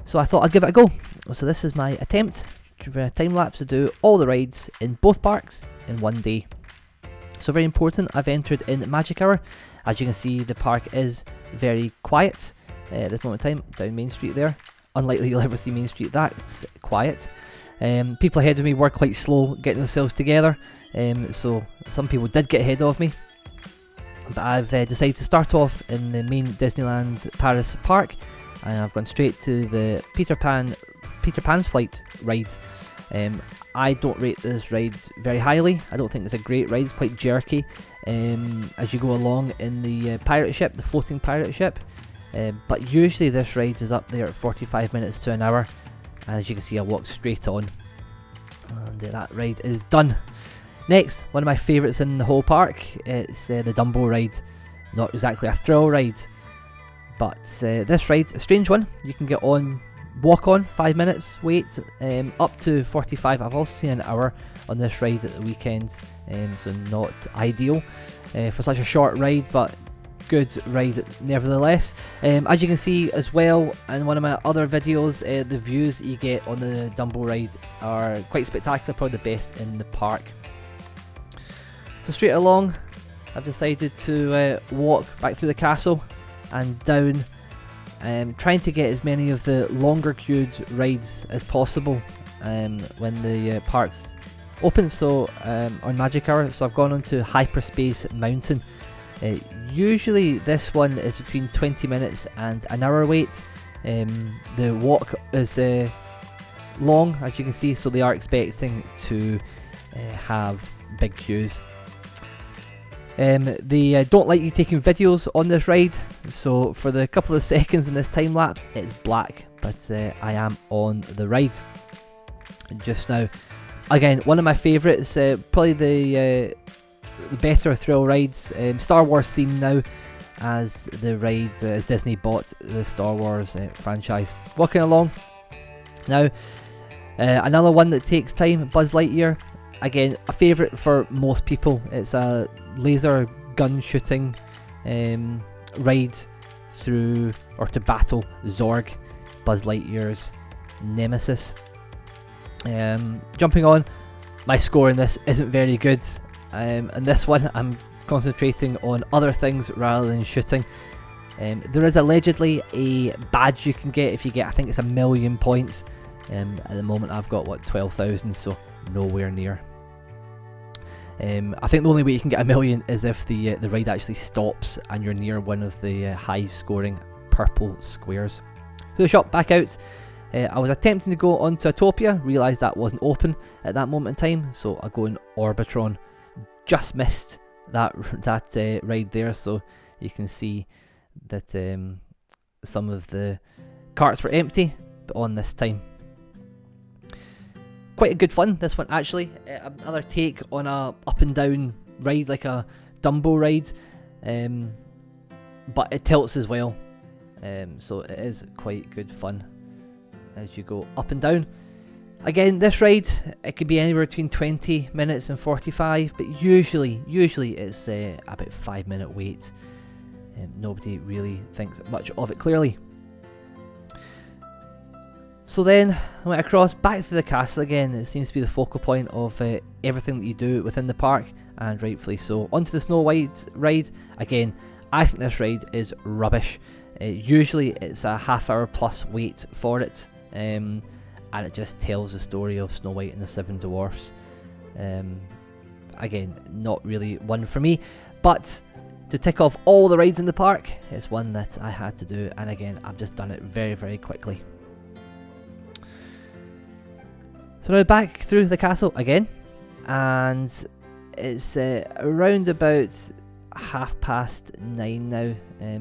So I thought I'd give it a go. So this is my attempt to time lapse to do all the rides in both parks in one day. So very important, I've entered in magic hour. As you can see, the park is very quiet at this moment in time, down Main Street there. Unlikely you'll ever see Main Street that quiet. People ahead of me were quite slow getting themselves together, so some people did get ahead of me. But I've decided to start off in the main Disneyland Paris park, and I've gone straight to the Peter Pan's Flight ride. I don't rate this ride very highly. I don't think it's a great ride. It's quite jerky as you go along in the pirate ship, the floating pirate ship. But usually this ride is up there at 45 minutes to an hour. As you can see, I walked straight on, and that ride is done. Next, one of my favourites in the whole park, it's the Dumbo ride. Not exactly a thrill ride, but this ride, a strange one. You can get on, walk on, 5 minutes, wait, up to 45. I've also seen an hour on this ride at the weekend, so not ideal for such a short ride, but good ride nevertheless. As you can see as well in one of my other videos, the views you get on the Dumbo ride are quite spectacular, probably the best in the park. So straight along, I've decided to walk back through the castle and down, trying to get as many of the longer queued rides as possible when the parks open. So on Magic Hour, so I've gone on to Hyperspace Mountain. Usually this one is between 20 minutes and an hour wait. The walk is long, as you can see, so they are expecting to have big queues. They don't like you taking videos on this ride, so for the couple of seconds in this time lapse it's black, but I am on the ride just now. Again, one of my favourites, probably the better thrill rides, Star Wars theme now, as the ride, as Disney bought the Star Wars franchise. Walking along now, another one that takes time, Buzz Lightyear. Again, a favourite for most people. It's a laser gun shooting ride through, or to battle Zorg, Buzz Lightyear's nemesis. Jumping on, my score in this isn't very good. And this one I'm concentrating on other things rather than shooting. There is allegedly a badge you can get if you get, I think it's 1,000,000 points. At the moment I've got, what, 12,000, so nowhere near. I think the only way you can get 1,000,000 is if the ride actually stops and you're near one of the high scoring purple squares. So the shop back out. I was attempting to go onto Autopia, realised that wasn't open at that moment in time, so I go in Orbitron. Just missed that ride there, so you can see that some of the carts were empty, but on this time. Quite a good fun, this one actually. Another take on a up and down ride, like a Dumbo ride, but it tilts as well, so it is quite good fun as you go up and down. Again, this ride, it could be anywhere between 20 minutes and 45, but usually it's about 5 minute wait. Nobody really thinks much of it, clearly. So then I went across back to the castle again. It seems to be the focal point of everything that you do within the park, and rightfully so. Onto the Snow White ride. Again, I think this ride is rubbish. Usually it's a half-hour plus wait for it, and it just tells the story of Snow White and the Seven Dwarfs. Again, not really one for me, but to tick off all the rides in the park, it's one that I had to do, and again, I've just done it very, very quickly. So now back through the castle again, and it's around about 9:30 now.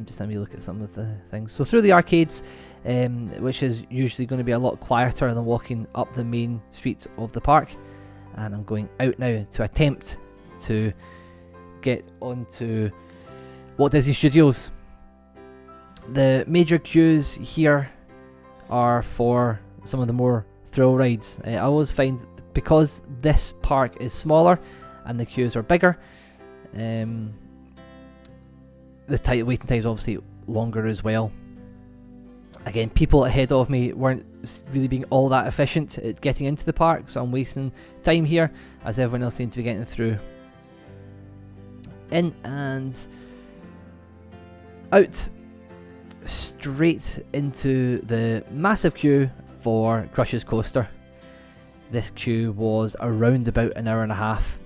Just let me look at some of the things. So through the arcades, which is usually going to be a lot quieter than walking up the main streets of the park, and I'm going out now to attempt to get onto Walt Disney Studios. The major queues here are for some of the more thrill rides. I always find, because this park is smaller and the queues are bigger, the waiting time is obviously longer as well. Again, people ahead of me weren't really being all that efficient at getting into the park, so I'm wasting time here as everyone else seemed to be getting through. In and out, straight into the massive queue for Crush's Coaster. This queue was around about an hour and a half,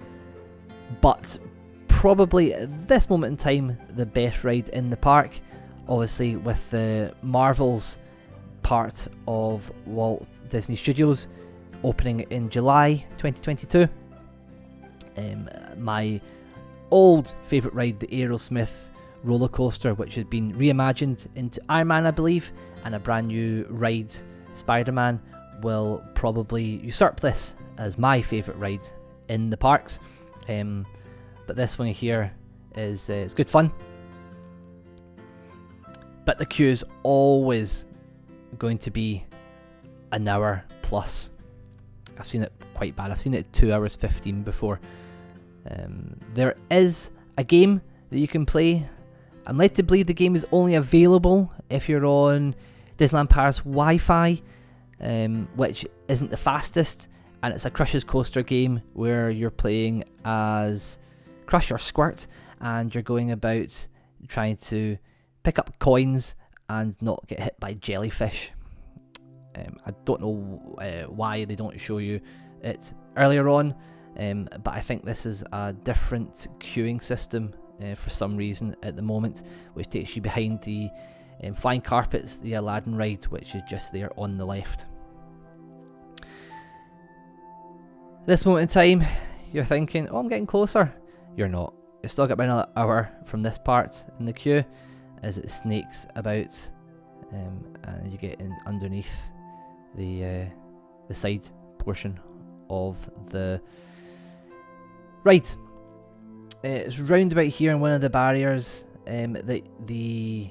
but probably at this moment in time the best ride in the park. Obviously, with the Marvels part of Walt Disney Studios opening in July 2022. My old favourite ride, the Aerosmith roller coaster, which had been reimagined into Iron Man, I believe, and a brand new ride, Spider-Man, will probably usurp this as my favourite ride in the parks. But this one here is it's good fun. But the queue is always going to be an hour plus. I've seen it quite bad. I've seen it at 2 hours 15 before. There is a game that you can play. I'm led to believe the game is only available if you're on Disneyland Paris Wi-Fi, which isn't the fastest, and it's a Crush's Coaster game where you're playing as Crush or Squirt, and you're going about trying to pick up coins and not get hit by jellyfish. I don't know why they don't show you it earlier on, but I think this is a different queuing system for some reason at the moment, which takes you behind the flying carpets, the Aladdin ride, which is just there on the left. This moment in time, you're thinking, oh, I'm getting closer. You're not. You've still got about another hour from this part in the queue as it snakes about, and you get in underneath the side portion of the ride. It's round about here in one of the barriers that the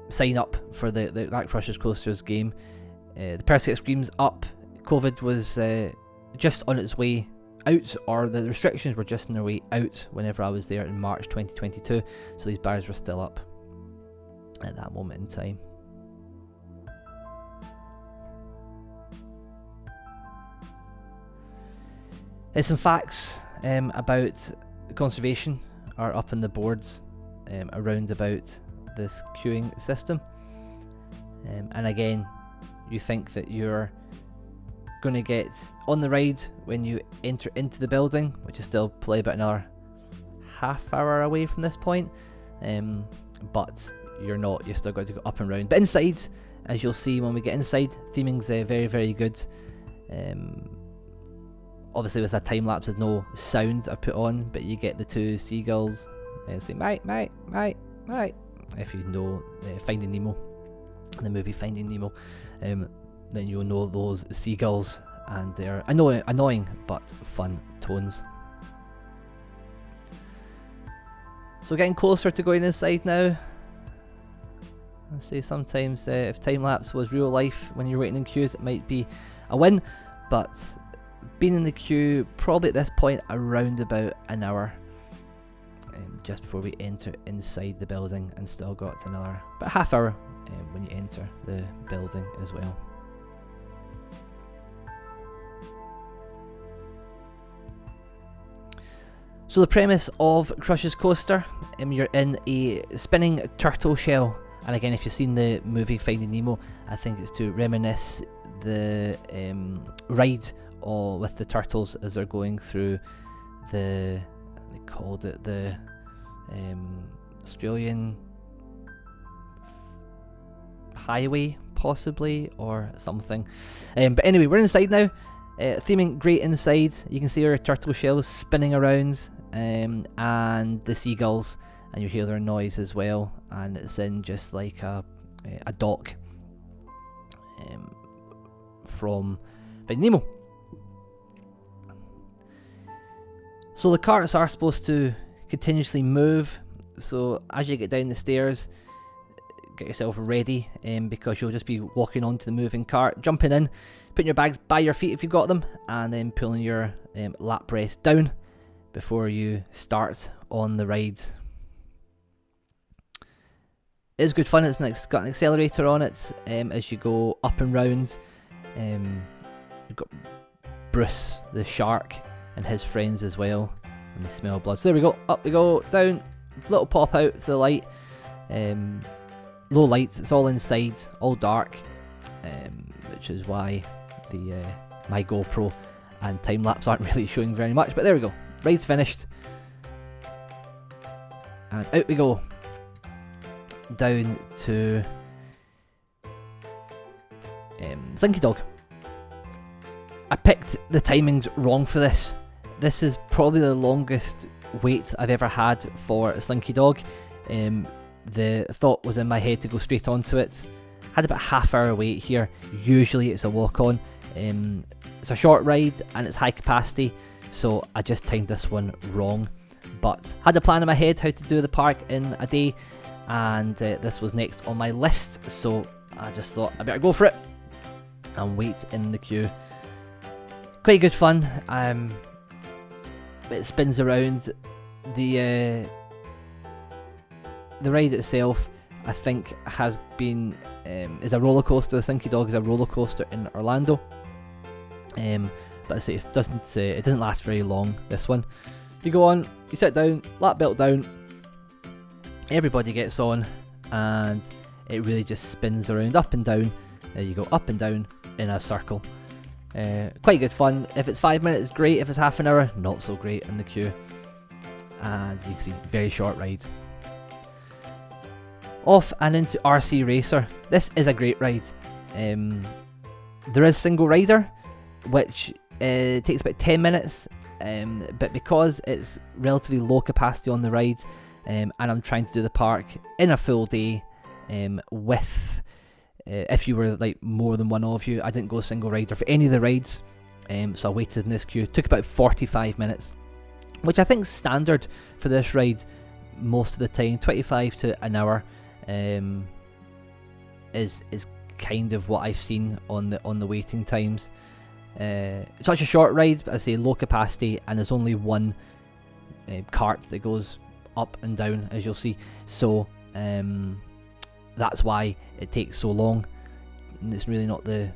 sign up for that Crush's Coasters game. The Paris Screams up. COVID was just on its way out, or the restrictions were just on their way out whenever I was there in March 2022, so these barriers were still up at that moment in time. There's some facts about conservation are up on the boards around about this queuing system, and again, you think that you're going to get on the ride when you enter into the building, which is still probably about another half hour away from this point, but you're not. You're still going to go up and round. But inside, as you'll see when we get inside, theming's very, very good. Obviously with that time lapse there's no sound I've put on, but you get the two seagulls saying mate, mate, mate, mate. If you know Finding Nemo, the movie Finding Nemo, then you'll know those seagulls, and they're annoying but fun tones. So getting closer to going inside now. I say sometimes if time lapse was real life when you're waiting in queues, it might be a win, but being in the queue probably at this point around about an hour, just before we enter inside the building, and still got another about half hour when you enter the building as well. So the premise of Crush's Coaster, you're in a spinning turtle shell, and again, if you've seen the movie Finding Nemo, I think it's to reminisce the ride with the turtles as they're going through they called it the Australian highway, possibly, or something. But anyway, we're inside now. Theming great inside. You can see our turtle shells spinning around, and the seagulls, and you hear their noise as well. And it's in just like a dock from Finding Nemo. So the carts are supposed to continuously move. So as you get down the stairs, get yourself ready, because you'll just be walking onto the moving cart, jumping in, putting your bags by your feet if you've got them, and then pulling your lap rest down before you start on the ride. It's good fun. It's got an accelerator on it as you go up and round. You've got Bruce the shark and his friends as well, and they smell blood. So there we go, up we go, down, little pop out to the light. Low lights, it's all inside, all dark, which is why the my GoPro and time lapse aren't really showing very much. But there we go, ride's finished, and out we go down to Slinky Dog. I picked the timings wrong for this. This is probably the longest wait I've ever had for a Slinky Dog. The thought was in my head to go straight onto it. Had about half-hour wait here. Usually it's a walk-on. It's a short ride and it's high capacity, so I just timed this one wrong. But had a plan in my head how to do the park in a day, and this was next on my list, so I just thought I better go for it and wait in the queue. Quite good fun. It spins around. The ride itself, I think, has been is a roller coaster. The Slinky Dog is a roller coaster in Orlando, but I say it doesn't last very long. This one, you go on, you sit down, lap belt down, everybody gets on, and it really just spins around, up and down. There you go, up and down in a circle. Quite good fun. If it's 5 minutes, great. If it's half an hour, not so great in the queue. And you can see, very short ride. Off and into RC Racer. This is a great ride. There is single rider, which takes about 10 minutes, but because it's relatively low capacity on the ride, and I'm trying to do the park in a full day, with if you were like more than one of you, I didn't go single rider for any of the rides, so I waited in this queue. It took about 45 minutes, which I think is standard for this ride most of the time. 25 to an hour is kind of what I've seen on the waiting times. It's such a short ride, but I say low capacity, and there's only one cart that goes up and down, as you'll see. So that's why it takes so long. And it's really not the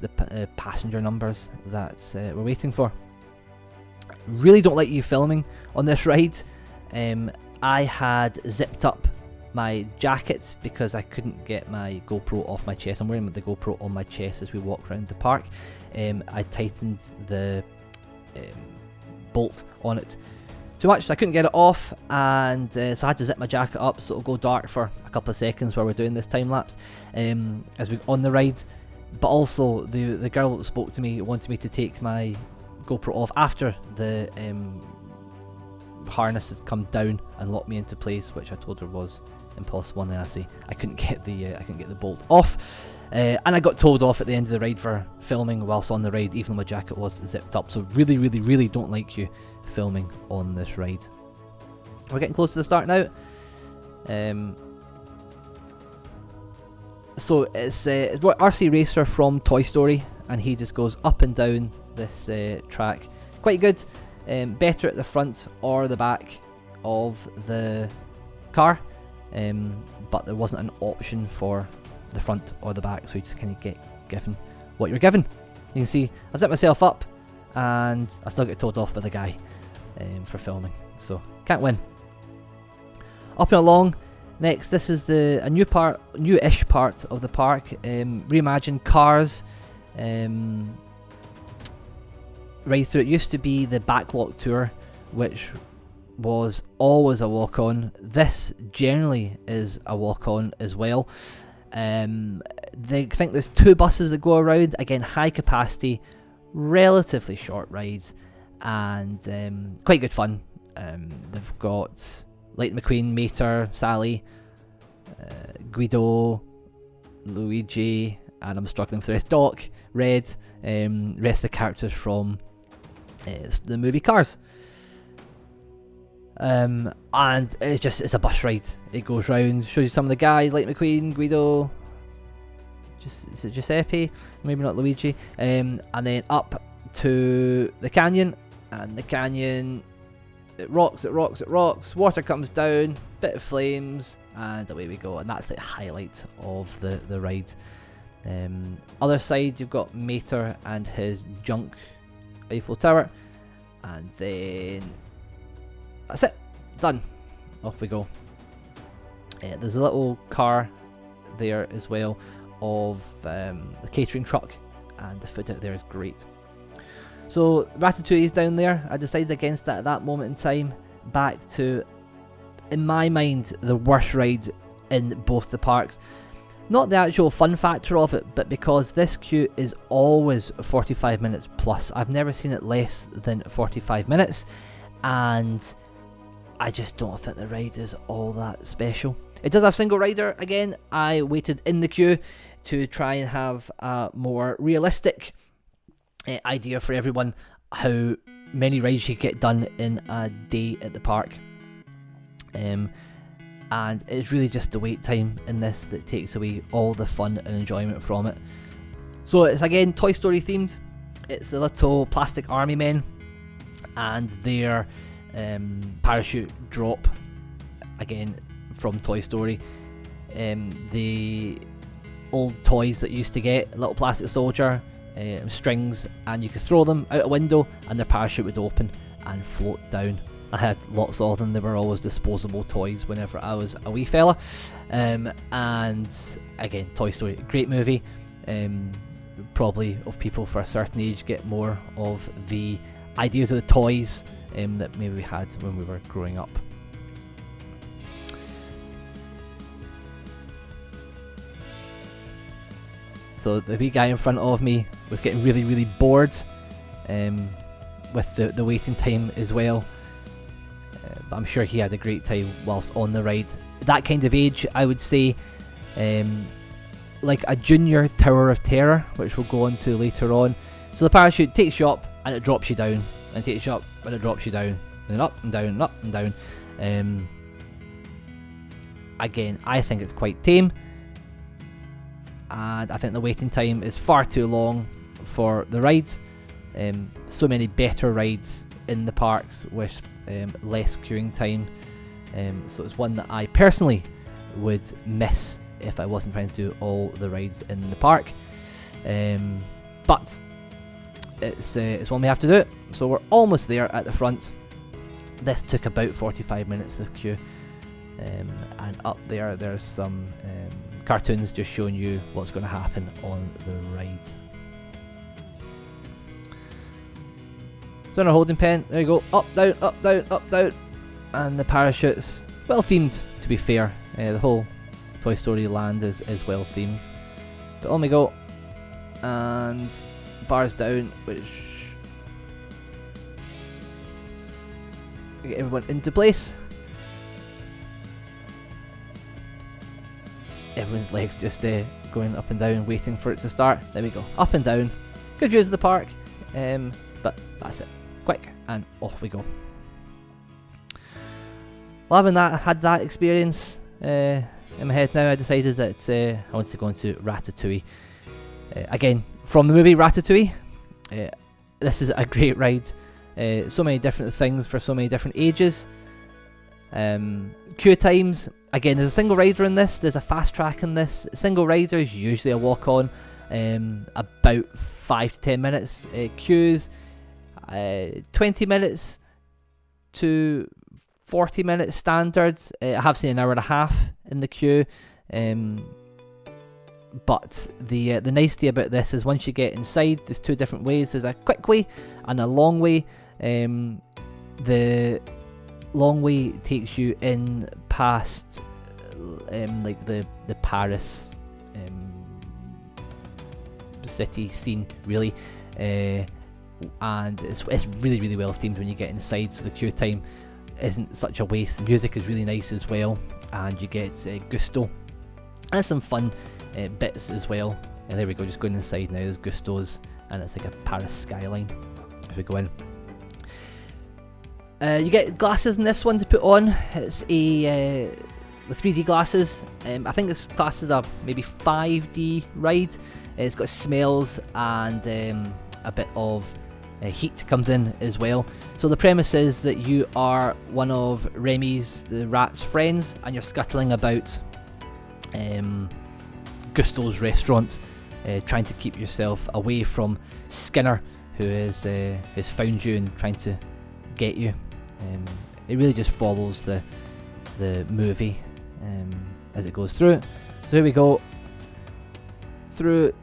passenger numbers that we're waiting for. Really don't like you filming on this ride. I had zipped up my jacket because I couldn't get my GoPro off my chest. I'm wearing the GoPro on my chest as we walk around the park. I tightened the bolt on it too much, so I couldn't get it off, and so I had to zip my jacket up so it'll go dark for a couple of seconds while we're doing this time lapse as we on the ride. But also the girl that spoke to me wanted me to take my GoPro off after the harness had come down and locked me into place, which I told her was impossible. And then I couldn't get the bolt off, and I got told off at the end of the ride for filming whilst on the ride, even though my jacket was zipped up. So really don't like you filming on this ride. We're getting close to the start now. So it's RC Racer from Toy Story, and he just goes up and down this track. Quite good. Better at the front or the back of the car, but there wasn't an option for the front or the back, so you just kind of get given what you're given. You can see I've set myself up, and I still get told off by the guy for filming, so can't win. Up and along. Next, this is a newish part of the park. Reimagined Cars. Right through. It used to be the Backlot Tour, which was always a walk-on. This generally is a walk-on as well. They think there's 2 buses that go around. Again, high capacity, relatively short rides, and quite good fun. They've got Lightning McQueen, Mater, Sally, Guido, Luigi, and I'm struggling for the rest. Doc, Red, rest of the characters from the movie Cars. And it's a bus ride. It goes round, shows you some of the guys, Lightning McQueen, Guido, is it Giuseppe? Maybe not Luigi. And then up to the canyon, and the canyon, it rocks, water comes down, bit of flames, and away we go. And that's the highlight of the ride. Other side, you've got Mater and his junk Eiffel Tower, and then that's it, done. Off we go. There's a little car there as well of the catering truck, and the food out there is great. So Ratatouille is down there. I decided against that at that moment in time. Back to, in my mind, the worst ride in both the parks. Not the actual fun factor of it, but because this queue is always 45 minutes plus. I've never seen it less than 45 minutes, and I just don't think the ride is all that special. It does have single rider again. I waited in the queue to try and have a more realistic idea for everyone how many rides you get done in a day at the park. And it's really just the wait time in this that takes away all the fun and enjoyment from it. So it's again Toy Story themed. It's the little plastic army men and their parachute drop, again from Toy Story. The old toys that you used to get, a little plastic soldier, strings, and you could throw them out a window and their parachute would open and float down. I had lots of them. They were always disposable toys whenever I was a wee fella. And again, Toy Story, great movie. Probably of people for a certain age get more of the ideas of the toys that maybe we had when we were growing up. So the wee guy in front of me was getting really, really bored with the waiting time as well. But I'm sure he had a great time whilst on the ride. That kind of age, I would say, like a junior Tower of Terror, which we'll go on to later on. So the parachute takes you up and it drops you down, and takes you up and it drops you down, and up and down and up and down. Again, I think it's quite tame, and I think the waiting time is far too long for the rides. So many better rides in the parks with less queuing time. So it's one that I personally would miss if I wasn't trying to do all the rides in the park. But it's one we have to do. So we're almost there at the front. This took about 45 minutes to queue. And up there, there's some cartoons just showing you what's going to happen on the ride. So in a holding pen, there you go, up, down, up, down, up, down. And the parachutes, well themed to be fair. The whole Toy Story land is well themed. But on we go. And bars down, which get everyone into place. Everyone's legs just going up and down, waiting for it to start. There we go, up and down. Good views of the park, but that's it. Quick, and off we go. Well, having had that experience in my head now, I decided that I wanted to go into Ratatouille. Again, from the movie Ratatouille. This is a great ride. So many different things for so many different ages. Queue times, again, there's a single rider in this, there's a fast track in this. Single rider is usually a walk on, about 5 to 10 minutes. Queues, 20 minutes to 40 minutes standards. I have seen an hour and a half in the queue. But the nicety about this is once you get inside, there's two different ways. There's a quick way and a long way. The long way takes you in past like the Paris city scene, really, and it's really, really well themed when you get inside, so the queue time isn't such a waste. The music is really nice as well, and you get gusto and some fun bits as well. And there we go, just going inside now, there's gustos, and it's like a Paris skyline as we go in. You get glasses in this one to put on. It's a with 3D glasses. I think this class is a maybe 5D ride. It's got smells and a bit of heat comes in as well. So the premise is that you are one of Remy's, the rat's friends, and you're scuttling about Gusto's restaurant, trying to keep yourself away from Skinner, who has found you and trying to get you. It really just follows the movie as it goes through it. So here we go through,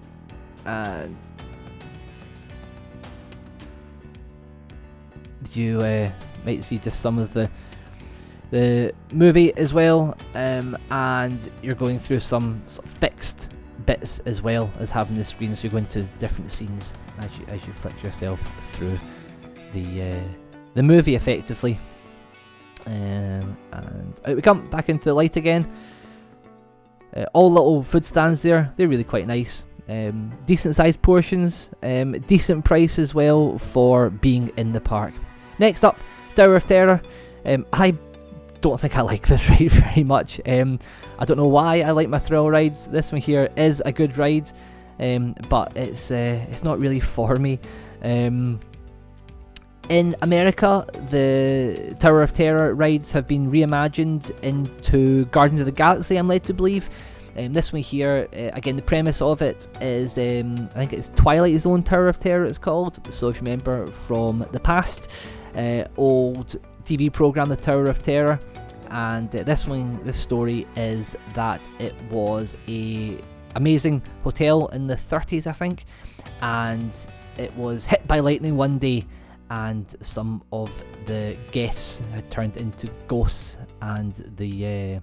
and you might see just some of the movie as well, and you're going through some sort of fixed bits as well as having the screen, so you go into different scenes as you flick yourself through the movie effectively. And out we come back into the light again. All little food stands there, they're really quite nice. Decent sized portions, decent price as well for being in the park. Next up, Tower of Terror. I don't think I like this ride very much. I don't know why I like my thrill rides. This one here is a good ride, but it's not really for me. In America, the Tower of Terror rides have been reimagined into Guardians of the Galaxy, I'm led to believe. This one here, again, the premise of it is, I think it's Twilight Zone Tower of Terror it's called. So if you remember from the past, old TV program, The Tower of Terror, and this story is that it was a amazing hotel in the 30s, I think, and it was hit by lightning one day, and some of the guests had turned into ghosts, and the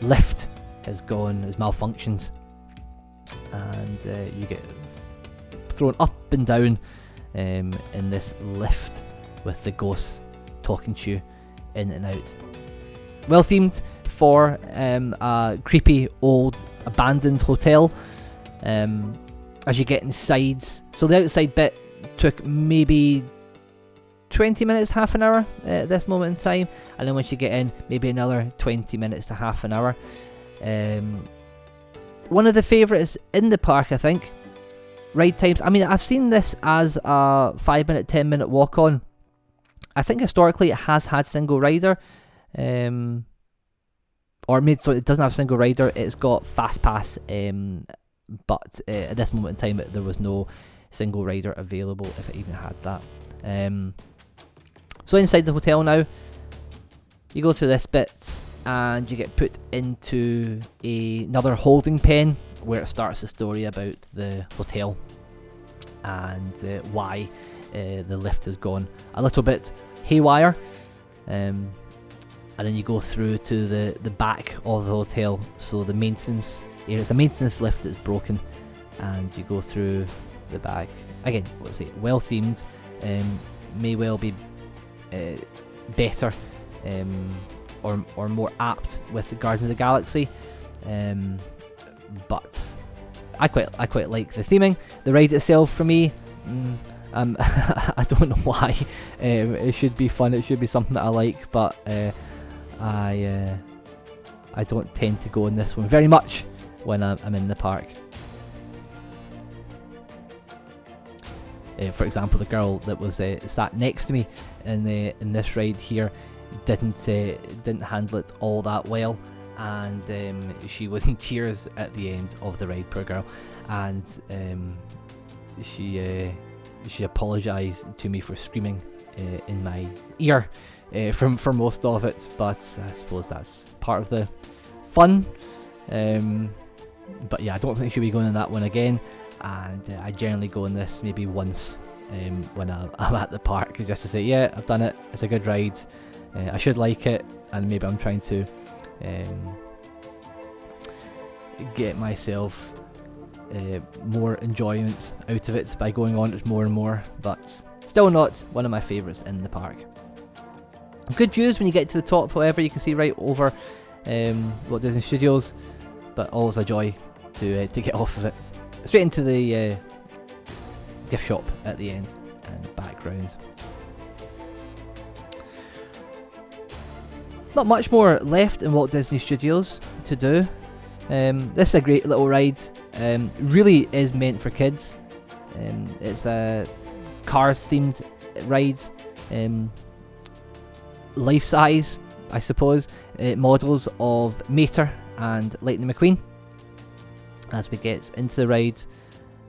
lift has malfunctioned, and you get thrown up and down in this lift with the ghosts talking to you in and out. Well themed for a creepy old abandoned hotel. As you get inside, so the outside bit took maybe 20 minutes, half an hour at this moment in time, and then once you get in, maybe another 20 minutes to half an hour. One of the favourites in the park, I think. Ride times, I mean, I've seen this as a 5-minute, 10-minute walk on. I think historically it has had single rider, it doesn't have single rider, it's got fast pass, but at this moment in time there was no single rider available if it even had that. So inside the hotel now, you go through this bit and you get put into another holding pen where it starts a story about the hotel and why the lift has gone a little bit haywire, and then you go through to the back of the hotel. So the maintenance area, it's a maintenance lift that's broken, and you go through the back again. Let's say well themed, may well be better or more apt with the Guardians of the Galaxy, but I quite like the theming. The ride itself for me, I don't know why. It should be fun, it should be something that I like, but I don't tend to go on this one very much when I'm in the park. For example, the girl that was sat next to me in this ride here didn't handle it all that well, and she was in tears at the end of the ride, poor girl, and she apologised to me for screaming in my ear for most of it, but I suppose that's part of the fun. But yeah, I don't think she'll be going on that one again, and I generally go on this maybe once when I'm at the park, just to say, yeah, I've done it, it's a good ride, I should like it, and maybe I'm trying to get myself more enjoyment out of it by going on it more and more, but still not one of my favourites in the park. Good views when you get to the top, however, you can see right over Walt Disney Studios, but always a joy to get off of it. Straight into the gift shop at the end and background. Not much more left in Walt Disney Studios to do. This is a great little ride. Really is meant for kids. It's a Cars themed rides, life size, I suppose, models of Mater and Lightning McQueen as we get into the rides.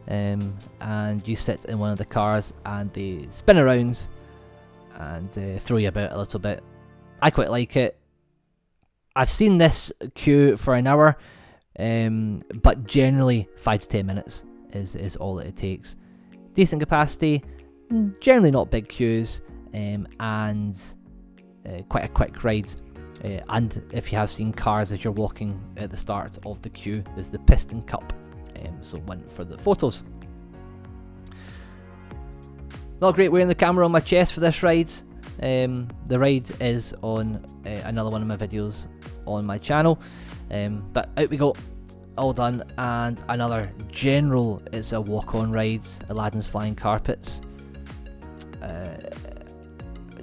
And you sit in one of the cars and they spin around and throw you about a little bit. I quite like it. I've seen this queue for an hour, but generally 5 to 10 minutes is all that it takes. Decent capacity, generally not big queues, and quite a quick ride. And if you have seen Cars as you're walking at the start of the queue, there's the Piston Cup, so one for the photos. Not great wearing the camera on my chest for this ride. The ride is on another one of my videos on my channel, but out we go, all done. And another general, it's a walk-on ride, Aladdin's Flying Carpets.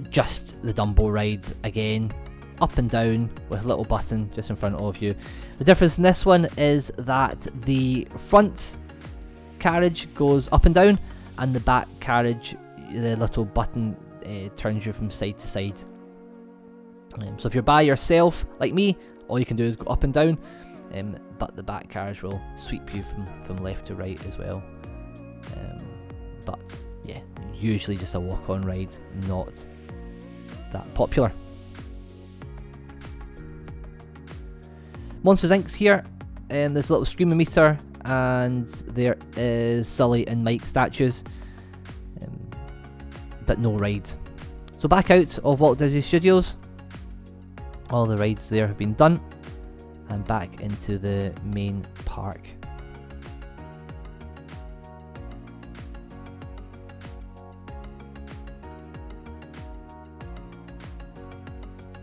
Just the Dumbo ride again, up and down with a little button just in front of you. The difference in this one is that the front carriage goes up and down, and the back carriage, the little button turns you from side to side. So if you're by yourself like me, all you can do is go up and down, but the back carriage will sweep you from left to right as well. But yeah, usually just a walk-on ride, not that popular. Monsters Inc.'s here, there's a little screamer meter, and there is Sully and Mike statues, but no rides. So back out of Walt Disney Studios, all the rides there have been done, and back into the main park.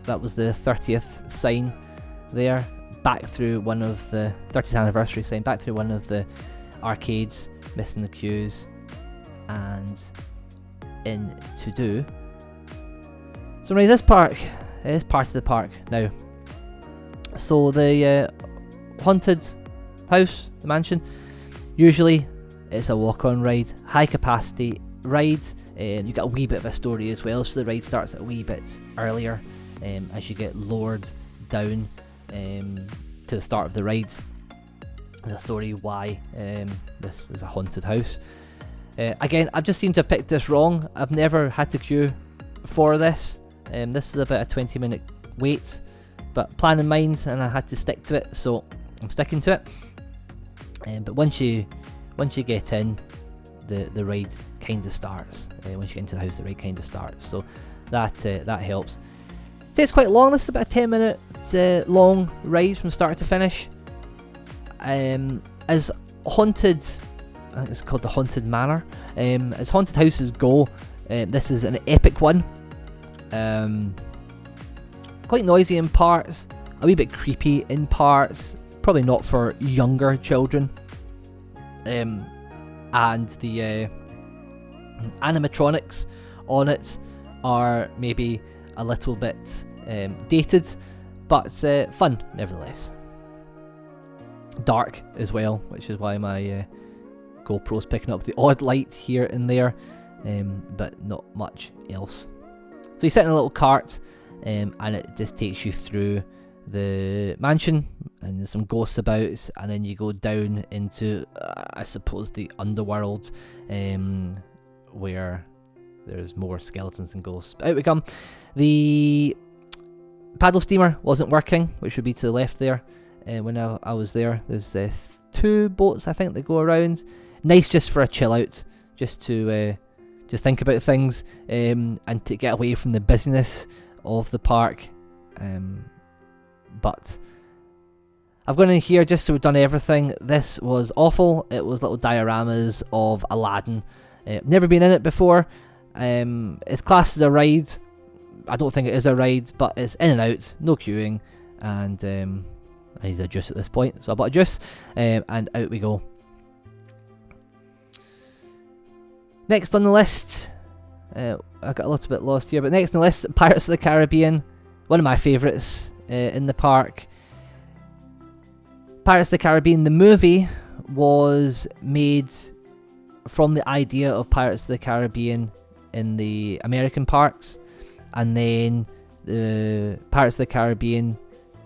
That was the 30th sign there, back through one of the 30th anniversary sign, back through one of the arcades, missing the queues, and in to do. So right, this park is part of the park now. So the haunted house, the mansion, usually it's a walk-on ride, high capacity ride. You get a wee bit of a story as well, so the ride starts a wee bit earlier as you get lowered down to the start of the ride. There's a story why this was a haunted house. Again, I just seem to have picked this wrong. I've never had to queue for this. This is about a 20-minute wait, but plan in mind, and I had to stick to it, so I'm sticking to it. But once you get in, the ride kind of starts. Once you get into the house, the ride kind of starts. So that helps. Takes quite long. This is about a 10-minute long ride from start to finish. As haunted, I think it's called the Haunted Manor. As haunted houses go, this is an epic one. Quite noisy in parts, a wee bit creepy in parts, probably not for younger children. And the animatronics on it are maybe a little bit dated, but fun nevertheless. Dark as well, which is why my GoPro's picking up the odd light here and there, but not much else. So you sit in a little cart, and it just takes you through the mansion, and there's some ghosts about, and then you go down into, I suppose, the underworld, where there's more skeletons and ghosts. But out we come. The paddle steamer wasn't working, which would be to the left there. When I was there, there's 2 boats, I think, that go around. Nice just for a chill out, just to think about things, and to get away from the busyness of the park. But I've gone in here just so we've done everything. This was awful. It was little dioramas of Aladdin. Never been in it before. It's classed as a ride. I don't think it is a ride, but it's in and out, no queuing, and I need a juice at this point, so I bought a juice, and out we go. Next on the list, I got a little bit lost here, but next on the list, Pirates of the Caribbean, one of my favourites in the park. Pirates of the Caribbean, the movie, was made from the idea of Pirates of the Caribbean in the American parks, and then the Pirates of the Caribbean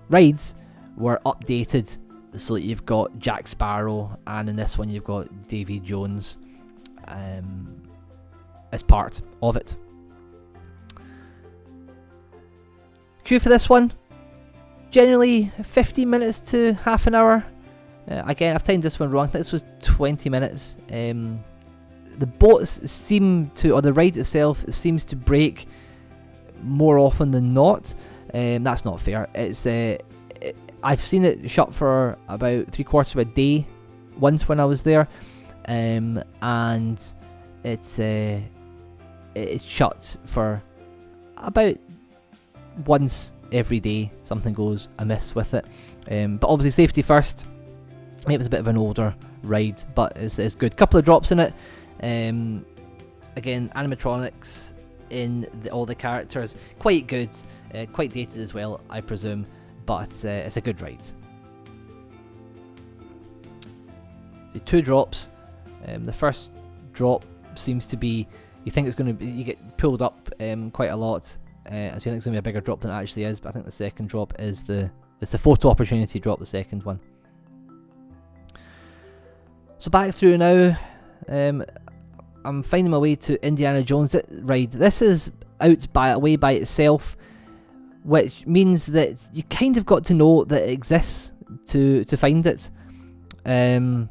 rides were updated so that you've got Jack Sparrow, and in this one you've got Davy Jones as part of it. Queue for this one, generally 15 minutes to half an hour. Again, I've timed this one wrong. I think this was 20 minutes. The boats seem to, or the ride itself seems to break more often than not. That's not fair. It's I've seen it shut for about 3/4 of a day once when I was there, and it's shut for about once every day. Something goes amiss with it, but obviously safety first. It was a bit of an older ride, but it's good. Couple of drops in it. Again, animatronics in all the characters, quite good, quite dated as well, I presume, but it's a good ride. So 2 drops. The first drop seems to be, you think it's going to be, you get pulled up quite a lot, so you think it's going to be a bigger drop than it actually is. But I think the second drop is the photo opportunity drop, the second one. So back through now, I'm finding my way to Indiana Jones ride. This is out away by itself, which means that you kind of got to know that it exists to find it. And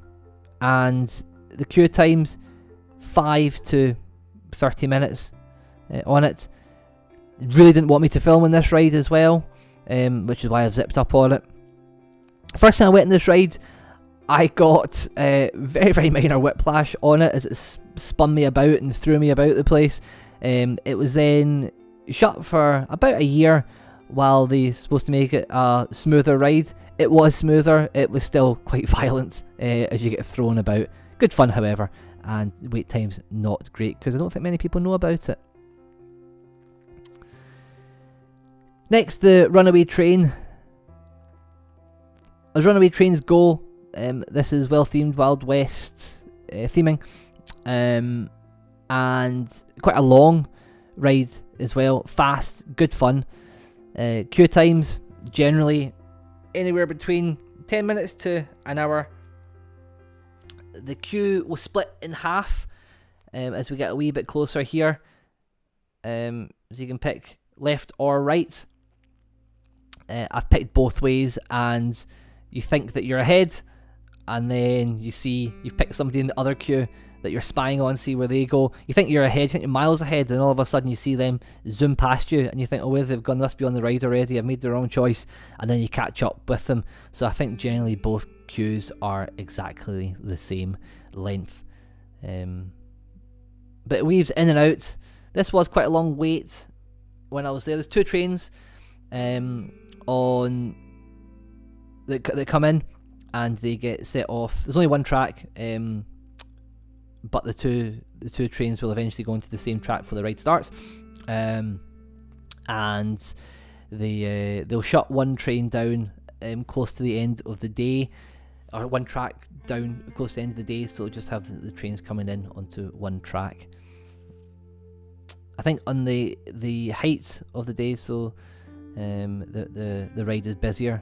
the queue times 5 to 30 minutes on it. Really didn't want me to film on this ride as well, which is why I've zipped up on it. First time I went on this ride, I got very, very minor whiplash on it as it spun me about and threw me about the place. It was then shut for about a year while they supposed to make it a smoother ride. It was smoother, it was still quite violent as you get thrown about. Good fun, however, and wait time's not great because I don't think many people know about it. Next, the runaway train. As runaway trains go, this is well themed, Wild West theming, and quite a long ride as well. Fast, good fun. Queue times generally anywhere between 10 minutes to an hour. The queue will split in half as we get a wee bit closer here, so you can pick left or right. I've picked both ways, and you think that you're ahead, and then you see you've picked somebody in the other queue that you're spying on, see where they go. You think you're ahead, you think you're miles ahead, and all of a sudden you see them zoom past you, and you think, oh, where they've gone, must be on the ride already, I've made the wrong choice, and then you catch up with them. So I think generally both queues are exactly the same length, but it weaves in and out. This was quite a long wait when I was there. There's 2 trains on that come in, and they get set off. There's only 1 track, but the two trains will eventually go into the same track before the ride starts, and they'll shut 1 train down close to the end of the day, or 1 track down close to the end of the day, so just have the trains coming in onto 1 track. I think on the height of the day, so the ride is busier.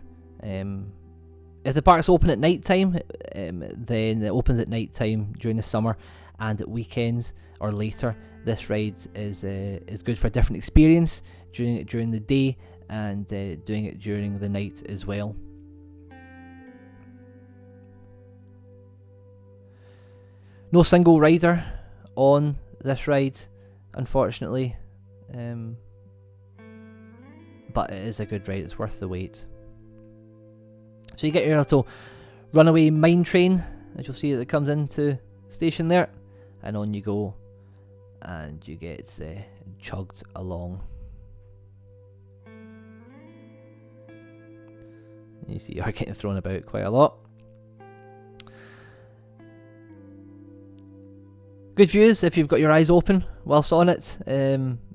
If the park's open at night time, then it opens at night time during the summer, and at weekends or later. This ride is good for a different experience during the day, and doing it during the night as well. No single rider on this ride, unfortunately, but it is a good ride. It's worth the wait. So you get your little runaway mine train, as you'll see that it comes into the station there, and on you go, and you get chugged along. You see you're getting thrown about quite a lot. Good views if you've got your eyes open whilst on it.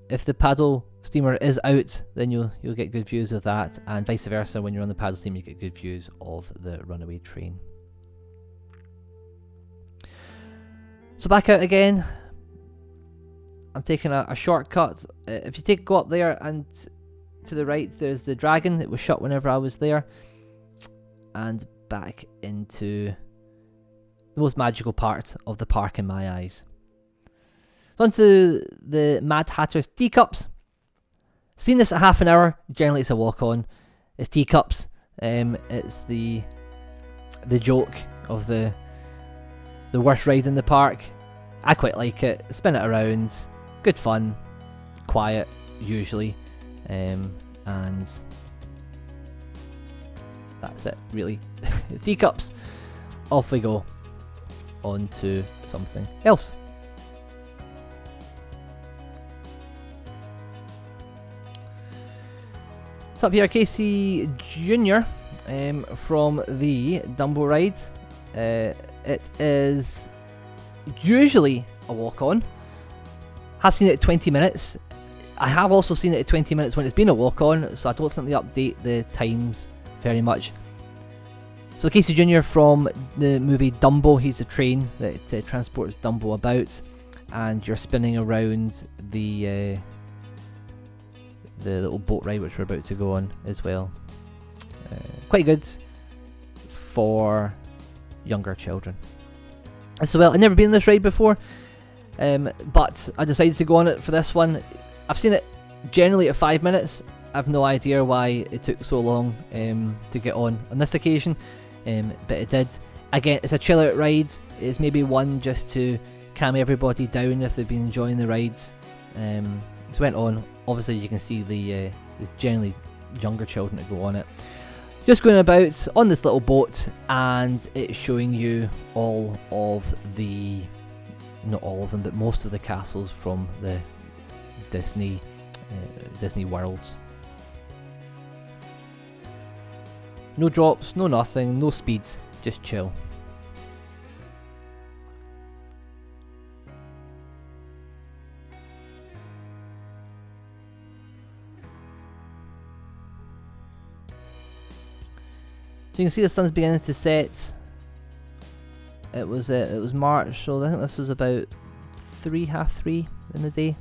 If the paddle steamer is out, then you'll get good views of that, and vice versa. When you're on the paddle steamer, you get good views of the runaway train. So So back out again. I'm taking a shortcut. If you go up there and to the right, there's the dragon. It was shut whenever I was there. And back into the most magical part of the park in my eyes. So onto the Mad Hatter's teacups. Seen this at half an hour. Generally it's a walk on. It's teacups. It's the joke of the worst ride in the park. I quite like it. Spin it around. Good fun. Quiet usually. And that's it really. Teacups. Off we go. On to something else. So up here, Casey Jr. From the Dumbo ride. It is usually a walk-on. Have seen it at 20 minutes. I have also seen it at 20 minutes when it's been a walk-on, so I don't think they update the times very much. So Casey Jr. from the movie Dumbo, he's the train that transports Dumbo about, and you're spinning around the little boat ride which we're about to go on as well. Quite good for younger children. So well, I've never been on this ride before, but I decided to go on it for this one. I've seen it generally at 5 minutes. I've no idea why it took so long to get on this occasion, but it did. Again, it's a chill out ride. It's maybe one just to calm everybody down if they've been enjoying the rides. So went on. Obviously you can see the generally younger children that go on it. Just going about on this little boat, and it's showing you all of the, not all of them, but most of the castles from the Disney worlds. No drops, no nothing, no speeds, just chill. So you can see the sun's beginning to set. It was March, so I think this was about 3:30 in the day,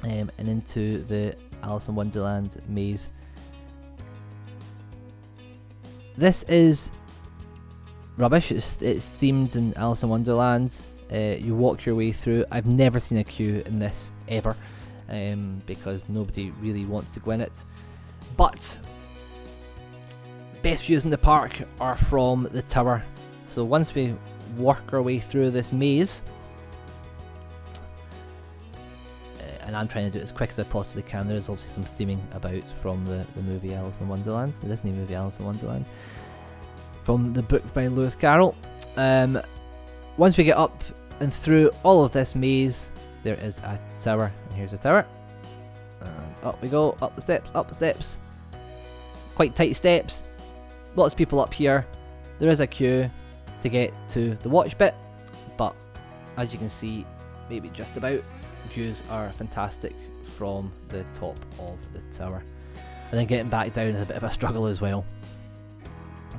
and into the Alice in Wonderland maze. This is rubbish. It's themed in Alice in Wonderland. You walk your way through. I've never seen a queue in this ever, because nobody really wants to go in it. But best views in the park are from the tower. So once we work our way through this maze, and I'm trying to do it as quick as I possibly can. There is obviously some theming about from the movie Alice in Wonderland, the Disney movie Alice in Wonderland, from the book by Lewis Carroll. Once we get up and through all of this maze, there is a tower, and here's a tower. And up we go, up the steps. Quite tight steps. Lots of people up here. There is a queue to get to the watch bit, but as you can see, maybe just about, views are fantastic from the top of the tower. And then getting back down is a bit of a struggle as well.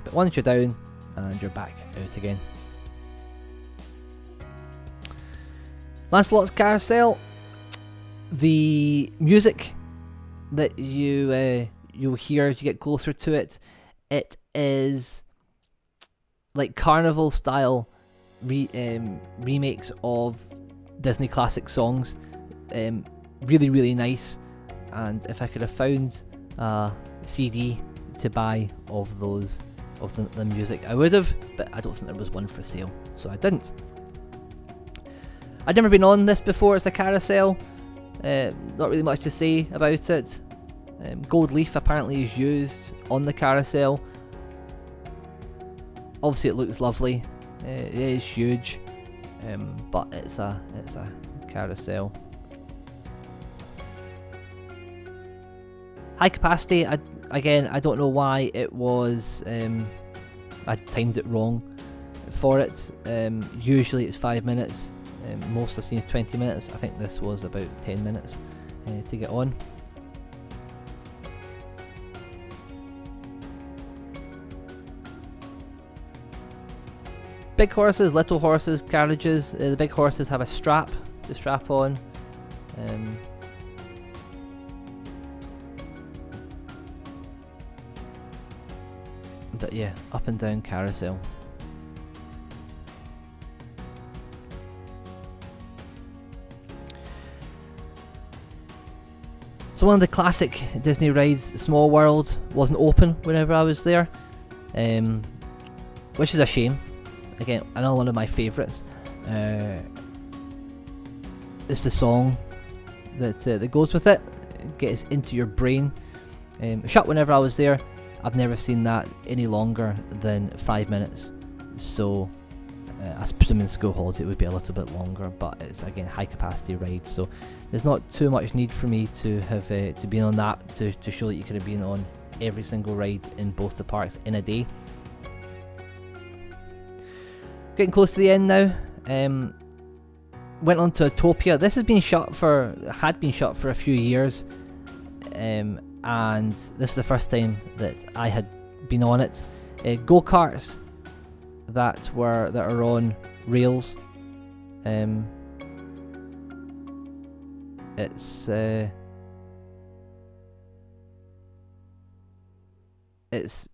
But once you're down, and you're back out again. Lancelot's Carousel. The music that you'll hear as you get closer to it, it is like carnival style remakes of Disney classic songs. Really, really nice. And if I could have found a CD to buy of those, of the music, I would have, but I don't think there was one for sale, so I didn't. I'd never been on this before. It's a carousel. Not really much to say about it. Gold leaf apparently is used on the carousel. Obviously it looks lovely. It is huge, but it's a carousel. High capacity. Again, I don't know why it was. I timed it wrong for it. Usually it's 5 minutes. Most I've seen is 20 minutes. I think this was about 10 minutes to get on. big horses, little horses, carriages. The big horses have a strap to strap on. But yeah, up and down carousel. So one of the classic Disney rides, Small World, wasn't open whenever I was there, which is a shame. Again, another one of my favourites. It's the song that goes with it. It gets into your brain. Shut whenever I was there. I've never seen that any longer than 5 minutes. So I presume in school halls it would be a little bit longer, but it's again high capacity ride, so there's not too much need for me to have to be on that to show that you could have been on every single ride in both the parks in a day. Getting close to the end now. Went on to Autopia. This had been shut for a few years, and this is the first time that I had been on it. Go-karts that are on rails. It's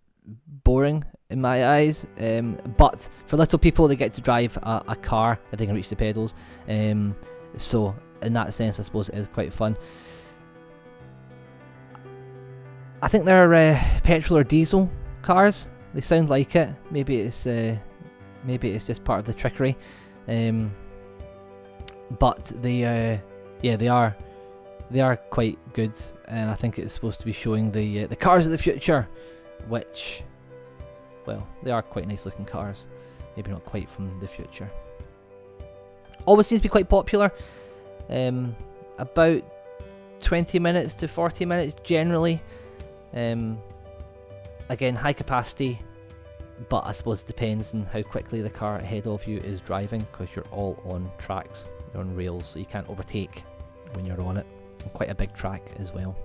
boring in my eyes, but for little people they get to drive a car if they can reach the pedals, so in that sense I suppose it is quite fun. I think they're petrol or diesel cars. They sound like it. Maybe it's just part of the trickery, but they are quite good, and I think it's supposed to be showing the cars of the future, which, well, they are quite nice looking cars. Maybe not quite from the future. Always seems to be quite popular. About 20 minutes to 40 minutes generally. Again, high capacity, but I suppose it depends on how quickly the car ahead of you is driving, because you're all on tracks, you're on rails, so you can't overtake when you're on it. And quite a big track as well.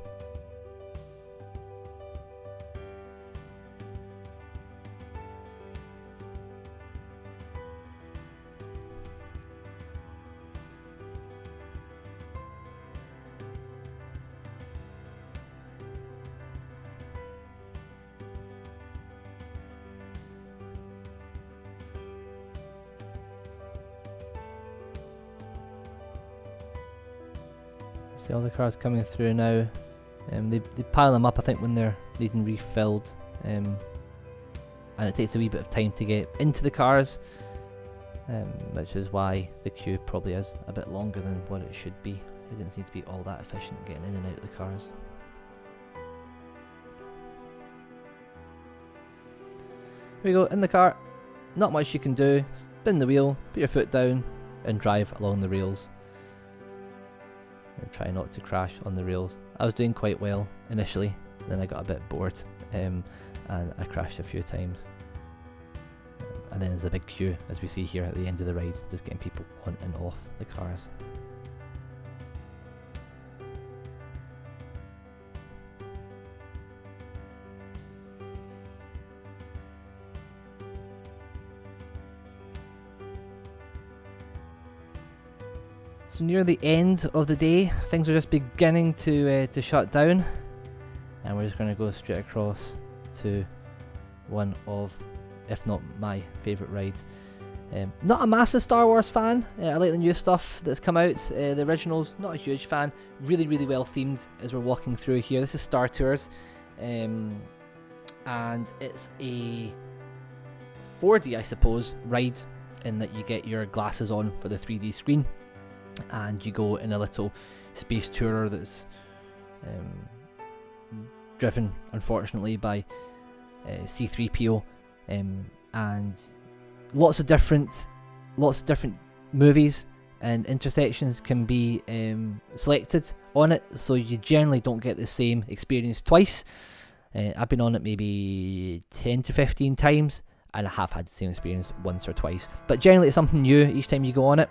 See all the cars coming through now. They pile them up, I think, when they're needing refilled, and it takes a wee bit of time to get into the cars, which is why the queue probably is a bit longer than what it should be. It doesn't seem to be all that efficient getting in and out of the cars. Here we go, in the car. Not much you can do. Spin the wheel, put your foot down, and drive along the rails. And try not to crash on the rails. I was doing quite well initially, then I got a bit bored, and I crashed a few times. And then there's a big queue, as we see here at the end of the ride, just getting people on and off the cars. So near the end of the day, things are just beginning to shut down, and we're just going to go straight across to one of, if not my favourite ride. Not a massive Star Wars fan. I like the new stuff that's come out. The originals, not a huge fan. Really, really well themed as we're walking through here. This is Star Tours, and it's a 4D, I suppose, ride, in that you get your glasses on for the 3D screen. And you go in a little space tourer that's driven, unfortunately, by C-3PO, and lots of different movies and intersections can be selected on it, so you generally don't get the same experience twice. I've been on it maybe 10 to 15 times, and I have had the same experience once or twice, but generally it's something new each time you go on it.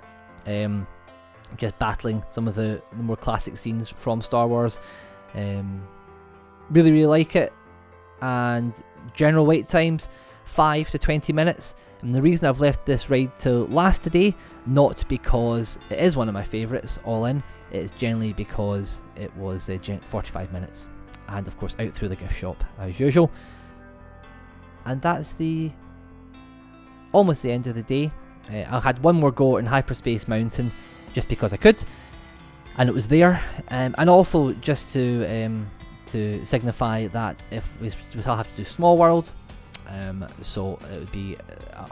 Just battling some of the more classic scenes from Star Wars. Really, really like it. And general wait times, 5 to 20 minutes. And the reason I've left this ride to last today, not because it is one of my favourites all in, it's generally because it was 45 minutes. And of course out through the gift shop as usual. And that's almost the end of the day. I had one more go in Hyperspace Mountain just because I could, and it was there, and also just to signify that if we still have to do Small World, so it would be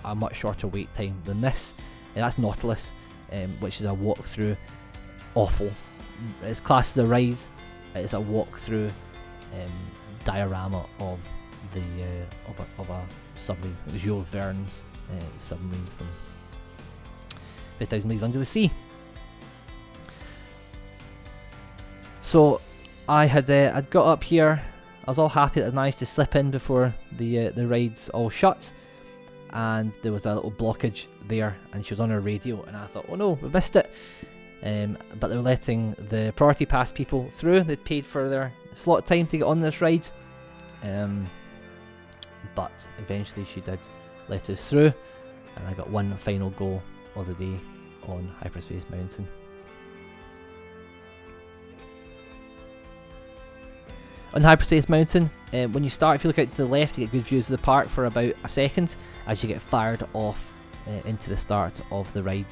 a much shorter wait time than this. And that's Nautilus, which is a walkthrough. Awful. It's classed as a ride. It's a walkthrough diorama of a submarine. It was Jules Verne's submarine from 50,000 Leagues Under the Sea. So I'd got up here. I was all happy that I managed to slip in before the rides all shut, and there was a little blockage there, and she was on her radio, and I thought, oh no, we've missed it. But they were letting the priority pass people through. They'd paid for their slot time to get on this ride, but eventually she did let us through, and I got one final go of the day on Hyperspace Mountain. On Hyperspace Mountain, when you start, if you look out to the left, you get good views of the park for about a second as you get fired off into the start of the ride.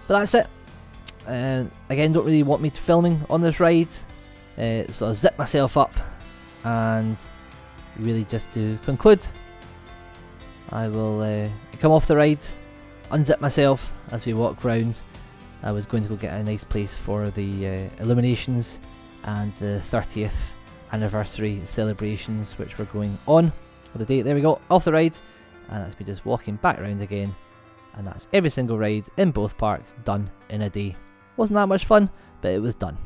But that's it. Again, don't really want me to filming on this ride, so I've zipped myself up, and really just to conclude, I will come off the ride, unzip myself as we walk round. I was going to go get a nice place for the illuminations and the 30th anniversary celebrations which were going on for the day. There we go, off the ride, and that's me just walking back around again, and that's every single ride in both parks done in a day. Wasn't that much fun, but it was done.